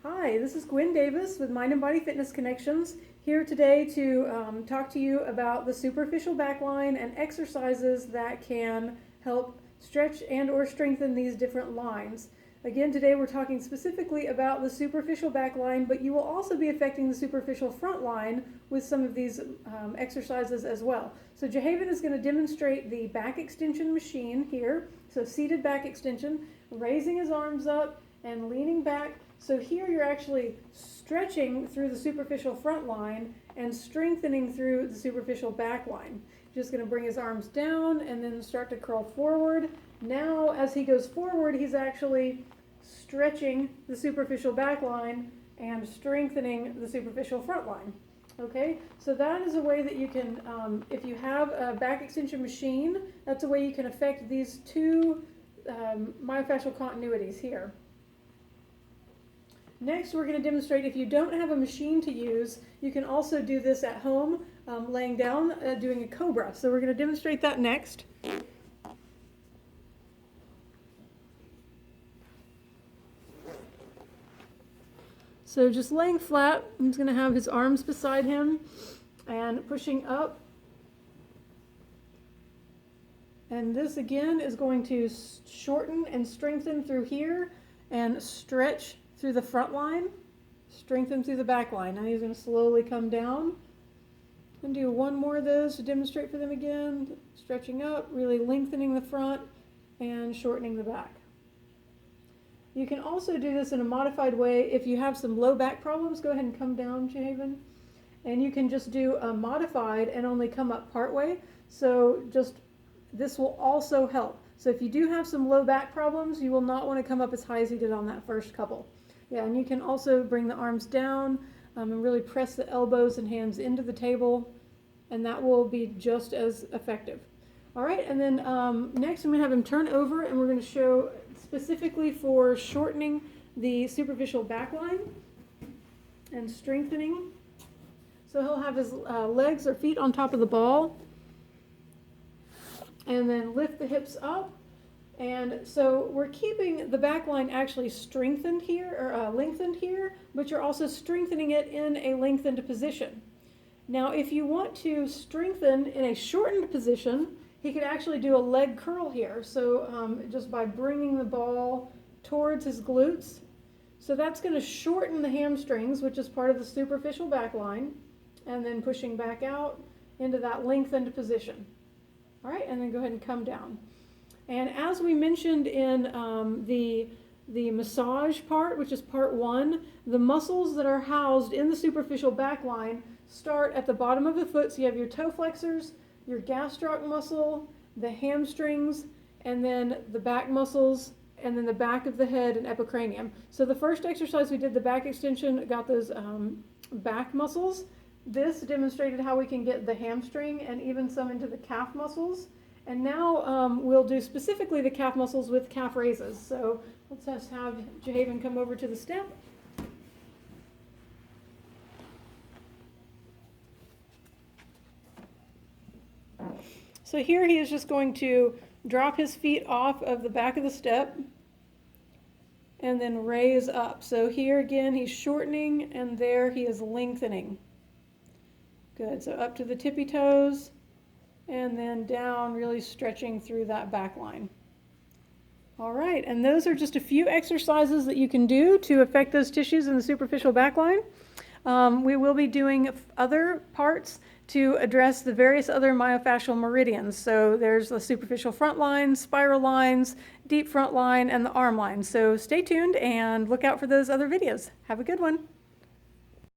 Hi, this is Gwen Davis with Mind and Body Fitness Connections, here today to talk to you about the superficial backline and exercises that can help stretch and or strengthen these different lines. Again, today we're talking specifically about the superficial backline, but you will also be affecting the superficial front line with some of these exercises as well. So Jahaven is going to demonstrate the back extension machine here. So seated back extension, raising his arms up and leaning back. So here you're actually stretching through the superficial front line and strengthening through the superficial back line. Just going to bring his arms down and then start to curl forward. Now as he goes forward, he's actually stretching the superficial back line and strengthening the superficial front line. Okay, so that is a way that you can, if you have a back extension machine, that's a way you can affect these two myofascial continuities here. Next, we're going to demonstrate if you don't have a machine to use, you can also do this at home, laying down, doing a cobra. So we're going to demonstrate that next. So just laying flat, he's going to have his arms beside him and pushing up. And this again is going to shorten and strengthen through here and stretch through the front line, strengthen through the back line. Now he's going to slowly come down and do one more of those to demonstrate for them again. Stretching up, really lengthening the front and shortening the back. You can also do this in a modified way. If you have some low back problems, go ahead and come down, Jahaven. And you can just do a modified and only come up part way. So this will also help. So if you do have some low back problems, you will not want to come up as high as you did on that first couple. Yeah, and you can also bring the arms down and really press the elbows and hands into the table, and that will be just as effective. All right, and then next I'm going to have him turn over, and we're going to show specifically for shortening the superficial back line and strengthening. So he'll have his legs or feet on top of the ball, and then lift the hips up. And so we're keeping the back line actually strengthened here, or lengthened here, but you're also strengthening it in a lengthened position. Now, if you want to strengthen in a shortened position, he could actually do a leg curl here. So just by bringing the ball towards his glutes. So that's going to shorten the hamstrings, which is part of the superficial back line, and then pushing back out into that lengthened position. All right, and then go ahead and come down. And as we mentioned in the massage part, which is part one, the muscles that are housed in the superficial back line start at the bottom of the foot. So you have your toe flexors, your gastroc muscle, the hamstrings, and then the back muscles, and then the back of the head and epicranium. So the first exercise we did, the back extension, got those back muscles. This demonstrated how we can get the hamstring and even some into the calf muscles. And now we'll do specifically the calf muscles with calf raises. So let's just have Jahaven come over to the step. So here he is just going to drop his feet off of the back of the step and then raise up. So here again he's shortening, and there he is lengthening. Good, so up to the tippy toes, and then down, really stretching through that back line. All right, and those are just a few exercises that you can do to affect those tissues in the superficial back line. We will be doing other parts to address the various other myofascial meridians. So there's the superficial front line, spiral lines, deep front line, and the arm line. So stay tuned and look out for those other videos. Have a good one.